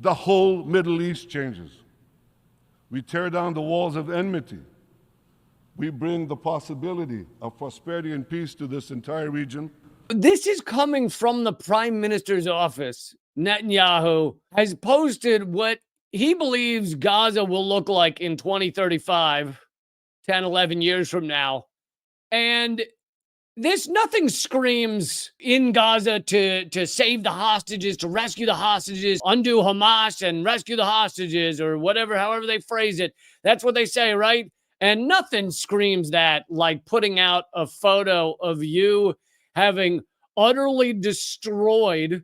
the whole Middle East changes. We tear down the walls of enmity. We bring the possibility of prosperity and peace to this entire region. This is coming from the Prime Minister's office. Netanyahu has posted what he believes Gaza will look like in 2035, 10, 11 years from now. And nothing screams in Gaza to save the hostages, to rescue the hostages, undo Hamas and rescue the hostages, or whatever, however they phrase it. That's what they say, right? And nothing screams that like putting out a photo of you having utterly destroyed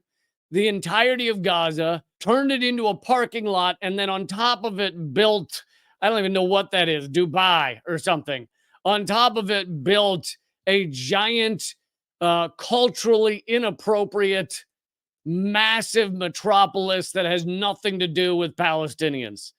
the entirety of Gaza, turned it into a parking lot, and then on top of it built, I don't even know what that is, Dubai or something. On top of it built a giant, culturally inappropriate, massive metropolis that has nothing to do with Palestinians.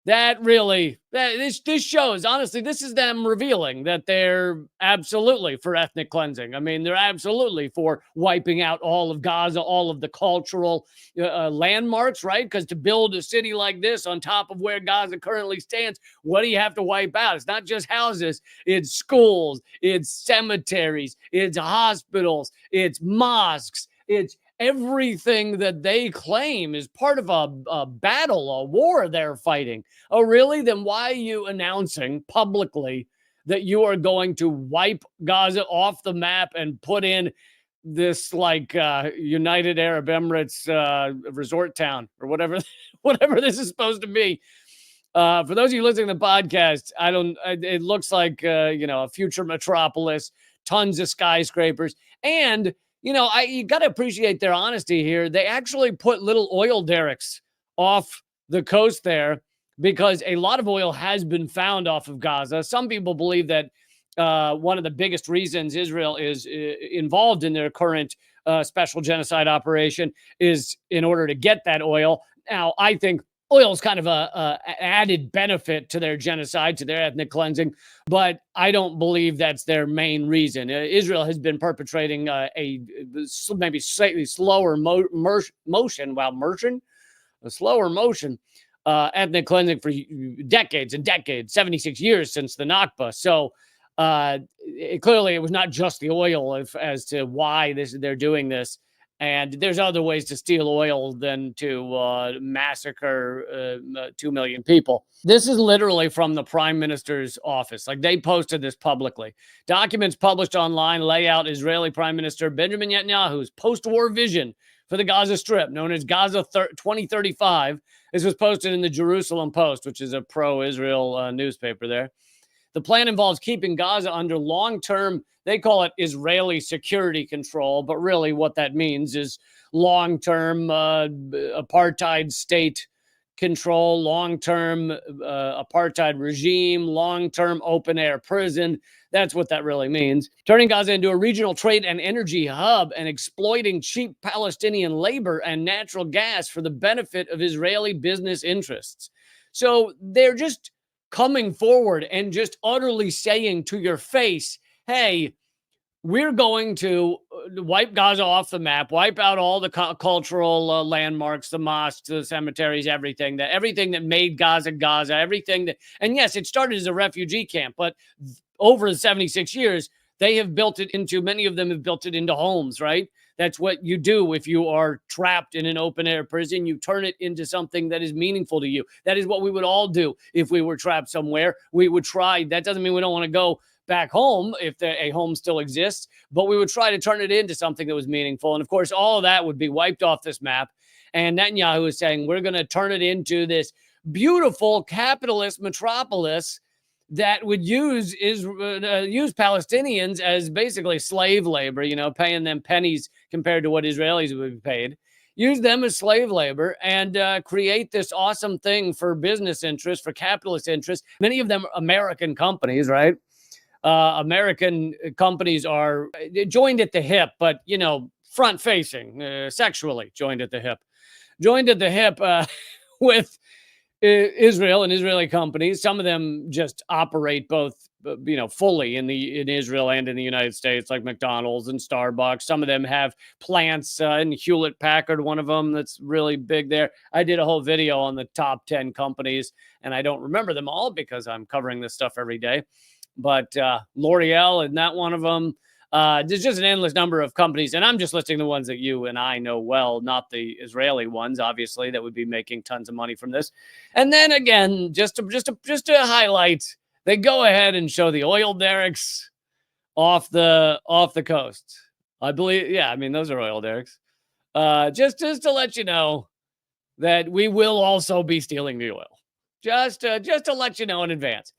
This shows, honestly, this is them revealing that they're absolutely for ethnic cleansing. I mean, they're absolutely for wiping out all of Gaza, all of the cultural landmarks, right? Because to build a city like this on top of where Gaza currently stands, what do you have to wipe out? It's not just houses, it's schools, it's cemeteries, it's hospitals, it's mosques, it's everything that they claim is part of a battle, a war they're fighting. Oh, really? Then why are you announcing publicly that you are going to wipe Gaza off the map and put in this like United Arab Emirates resort town or whatever, whatever this is supposed to be? For those of you listening to the podcast, it looks like, a future metropolis, tons of skyscrapers. And you got to appreciate their honesty here. They actually put little oil derricks off the coast there because a lot of oil has been found off of Gaza. Some people believe that one of the biggest reasons Israel is involved in their current special genocide operation is in order to get that oil. Now, I think oil is kind of a added benefit to their genocide, to their ethnic cleansing, but I don't believe that's their main reason. Israel has been perpetrating a maybe slightly slower ethnic cleansing for decades and decades, 76 years since the Nakba. So clearly it was not just the oil as to why they're doing this. And there's other ways to steal oil than to massacre 2 million people. This is literally from the Prime Minister's office. Like, they posted this publicly. Documents published online lay out Israeli Prime Minister Benjamin Netanyahu's post-war vision for the Gaza Strip, known as Gaza 2035. This was posted in the Jerusalem Post, which is a pro-Israel newspaper there. The plan involves keeping Gaza under long-term, they call it Israeli security control, but really what that means is long-term apartheid state control, long-term apartheid regime, long-term open-air prison. That's what that really means. Turning Gaza into a regional trade and energy hub and exploiting cheap Palestinian labor and natural gas for the benefit of Israeli business interests. So they're just coming forward and just utterly saying to your face, hey, we're going to wipe Gaza off the map, wipe out all the cultural landmarks, the mosques, the cemeteries, everything that made Gaza, everything that, and yes, it started as a refugee camp, but over the 76 years, they have built it into, many of them have built it into homes, right? That's what you do if you are trapped in an open-air prison. You turn it into something that is meaningful to you. That is what we would all do if we were trapped somewhere. We would try. That doesn't mean we don't want to go back home if a home still exists, but we would try to turn it into something that was meaningful. And, of course, all of that would be wiped off this map. And Netanyahu is saying, we're going to turn it into this beautiful capitalist metropolis that would use Palestinians as basically slave labor, paying them pennies compared to what Israelis would be paid. Use them as slave labor and create this awesome thing for business interests, for capitalist interests. Many of them American companies, right? American companies are joined at the hip, but, front-facing, sexually joined at the hip. With Israel and Israeli companies. Some of them just operate both fully in Israel and in the United States, like McDonald's and Starbucks. Some of them have plants in Hewlett Packard, one of them that's really big there. I did a whole video on the top 10 companies, and I don't remember them all because I'm covering this stuff every day. But L'Oreal, isn't that one of them? There's just an endless number of companies, and I'm just listing the ones that you and I know well, not the Israeli ones, obviously, that would be making tons of money from this. And then again, just to highlight, they go ahead and show the oil derricks off the coast. I believe, yeah, I mean those are oil derricks. Just to let you know that we will also be stealing the oil. Just to let you know in advance.